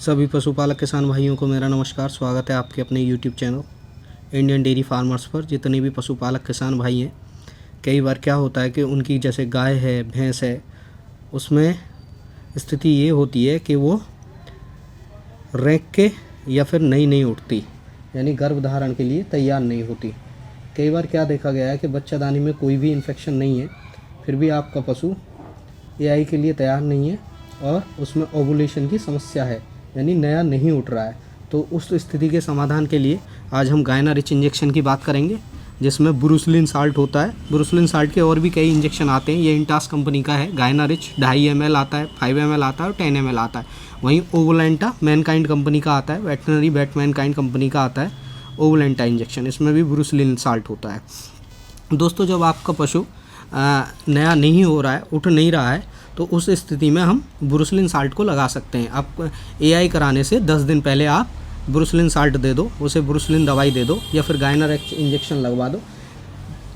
सभी पशुपालक किसान भाइयों को मेरा नमस्कार। स्वागत है आपके अपने YouTube channel Indian dairy farmers पर। जितने भी पशुपालक किसान भाई हैं, कई बार क्या होता है कि उनकी जैसे गाय है, भैंस है, उसमें स्थिति ये होती है कि वो रैंक के या फिर नहीं उठती, यानी गर्भधारण के लिए तैयार नहीं होती। कई बार क्या देखा गया है कि बच्चादानी में कोई भी इन्फेक्शन नहीं है, फिर भी आपका पशु एआई के लिए तैयार नहीं है और उसमें ओवुलेशन की समस्या है, यानी नया नहीं उठ रहा है। तो उस स्थिति के समाधान के लिए आज हम गायना रिच इंजेक्शन की बात करेंगे, जिसमें ब्रुसलिन साल्ट होता है। ब्रुसलिन साल्ट के और भी कई इंजेक्शन आते हैं। ये इंटास कंपनी का है। गायना रिच 2.5 ml आता है, 5 ml आता है और 10 ml आता है। वहीं ओवोलेंटा मैनकाइंड कंपनी का आता है, वेटनरी बैट मैनकाइंड कंपनी का आता है ओवोलेंटा इंजेक्शन। इसमें भी ब्रुसलिन साल्ट होता है। दोस्तों, जब आपका पशु नया नहीं हो रहा है, उठ नहीं रहा है, तो उस स्थिति में हम ब्रुसलिन साल्ट को लगा सकते हैं। आप एआई कराने से 10 दिन पहले आप ब्रुसलिन साल्ट दे दो, उसे ब्रुसलिन दवाई दे दो या फिर गायना रिच इंजेक्शन लगवा दो।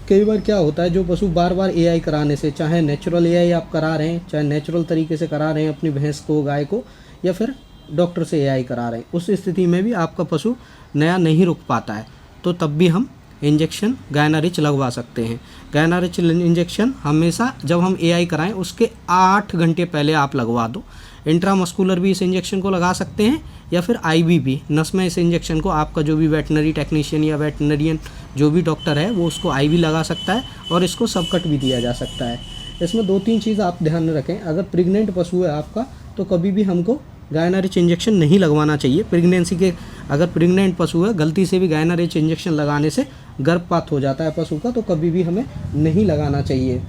कई बार क्या होता है, जो पशु बार बार एआई कराने से, चाहे नेचुरल एआई आप करा रहे हैं, चाहे नेचुरल तरीके से करा रहे हैं अपनी भैंस को, गाय को, या फिर डॉक्टर से एआई करा रहे हैं, उस स्थिति में भी आपका पशु नया नहीं रुक पाता है, तो तब भी हम इंजेक्शन गायना रिच लगवा सकते हैं। गायना रिच इंजेक्शन हमेशा जब हम एआई कराएं उसके 8 घंटे पहले आप लगवा दो। इंट्रामस्कुलर भी इस इंजेक्शन को लगा सकते हैं या फिर आईवी भी, नस में इस इंजेक्शन को आपका जो भी वेटनरी टेक्नीशियन या वेटनरियन जो भी डॉक्टर है वो उसको आईवी लगा सकता है और इसको सबकट भी दिया जा सकता है। इसमें 2-3 चीज़ आप ध्यान में रखें। अगर प्रेग्नेंट पशु है आपका, तो कभी भी हमको गायना रिच इंजेक्शन नहीं लगवाना चाहिए। प्रेगनेंसी के अगर प्रेग्नेंट पशु है, गलती से भी गायना रिच इंजेक्शन लगाने से गर्भपात हो जाता है पशु का, तो कभी भी हमें नहीं लगाना चाहिए।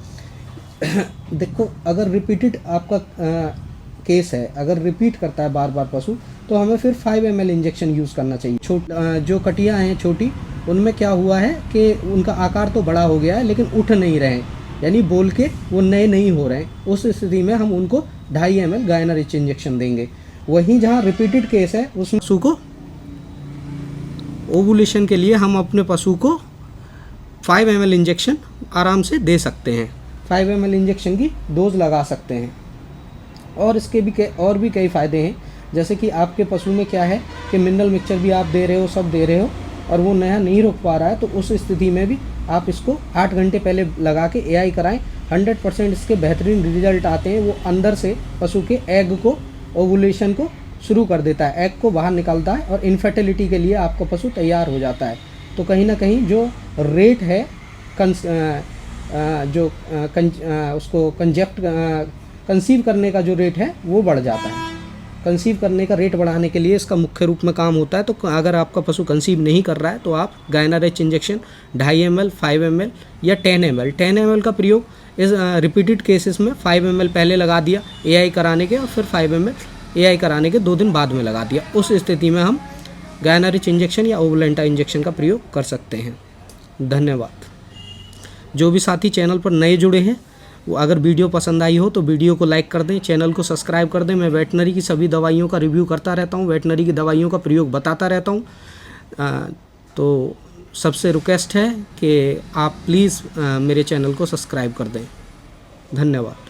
देखो, अगर रिपीटेड आपका केस है, अगर रिपीट करता है बार बार पशु, तो हमें फिर 5 ml इंजेक्शन यूज़ करना चाहिए। जो कटिया हैं छोटी, उनमें क्या हुआ है कि उनका आकार तो बड़ा हो गया है लेकिन उठ नहीं रहे हैं, यानी बोल के वो नए नहीं हो रहे हैं। उस स्थिति में हम उनको 2.5 ml गायना रिच इंजेक्शन देंगे। वहीं जहाँ रिपीटेड केस है, उस पशु को ओवुलेशन के लिए हम अपने पशु को 5 ml इंजेक्शन आराम से दे सकते हैं। 5 ml इंजेक्शन की डोज लगा सकते हैं। और इसके भी और भी कई फ़ायदे हैं, जैसे कि आपके पशु में क्या है कि मिनरल मिक्सचर भी आप दे रहे हो, सब दे रहे हो, और वो नया नहीं रुक पा रहा है, तो उस स्थिति में भी आप इसको 8 घंटे पहले लगा के एआई कराएं। 100% इसके बेहतरीन रिजल्ट आते हैं। वो अंदर से पशु के एग को, ओवुलेशन को शुरू कर देता है, एग को बाहर निकालता है और इनफर्टिलिटी के लिए आपका पशु तैयार हो जाता है। तो कहीं ना कहीं जो रेट है उसको कंसीव करने का जो रेट है वो बढ़ जाता है। कंसीव करने का रेट बढ़ाने के लिए इसका मुख्य रूप में काम होता है। तो अगर आपका पशु कंसीव नहीं कर रहा है, तो आप गायना रिच इंजेक्शन 2.5 ml, 5 ml या 10 ml। 10 ml का प्रयोग इस रिपीटेड केसेस में 5 ml पहले लगा दिया एआई कराने के, और फिर 5 ml एआई कराने के 2 दिन बाद में लगा दिया। उस स्थिति में हम गायना रिच इंजेक्शन या ओवुलेंटा इंजेक्शन का प्रयोग कर सकते हैं। धन्यवाद। जो भी साथी चैनल पर नए जुड़े हैं, वो अगर वीडियो पसंद आई हो तो वीडियो को लाइक कर दें, चैनल को सब्सक्राइब कर दें। मैं वेटनरी की सभी दवाइयों का रिव्यू करता रहता हूँ, वेटनरी की दवाइयों का प्रयोग बताता रहता हूँ। तो सबसे रिक्वेस्ट है कि आप प्लीज़ मेरे चैनल को सब्सक्राइब कर दें। धन्यवाद।